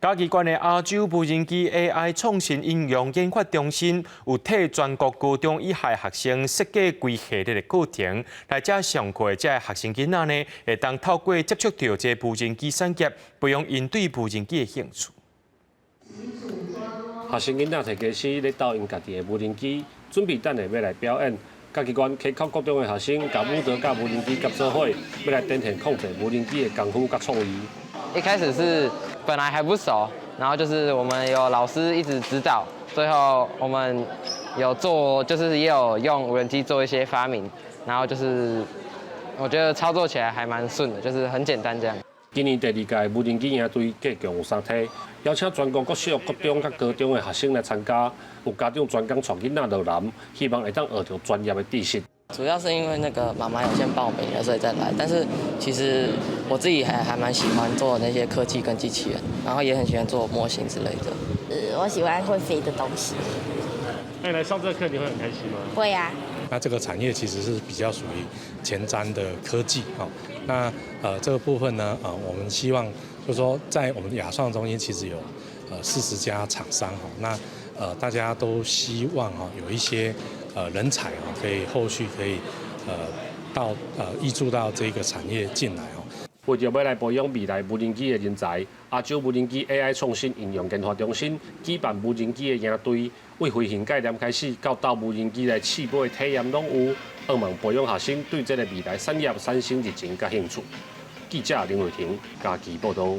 嘉义县的亚洲无人机 AI 创新应用研发中心有替全国高中以下学生设计规系列的课程，来这上课的这学生囡仔呢，会当透过接触到这无人机产业，培养因对无人机的兴趣。学生囡仔摕家私咧导因家己的无人机，准备等下要来表演。嘉义县溪口国中的学生甲武德甲无人机结做伙，要来展现控制无人机的功夫甲创意。一开始是本来还不熟，然后就是我们有老师一直指导，最后我们有做，就是也有用无人机做一些发明，然后就是我觉得操作起来还蛮顺的，就是很简单这样。今年第2届无人机营队计共有3梯，邀请全国各小、国中、甲高中的学生来参加，有家长专工带囡仔落南，希望会当学到专业的知识。主要是因为那个妈妈有先报名了，所以再来。但是其实我自己还蛮喜欢做那些科技跟机器人，然后也很喜欢做模型之类的。我喜欢会飞的东西。那你来上这个课，你会很开心吗？会啊。那这个产业其实是比较属于前瞻的科技哈。那这个部分呢，我们希望就是说，在我们亚创中心其实有40家厂商哈。那大家都希望哈有一些人才啊，可以后续可以挹注到这个产业进来哦。为着要来培养未来无人机的人才，亚洲无人机 AI 创新应用研发中心举办无人机的营队，为飞行概念开始到导无人机来试飞体验拢有，希望培养学生对这个未来产业产生热情甲兴趣。记者林伟霆，嘉义报道。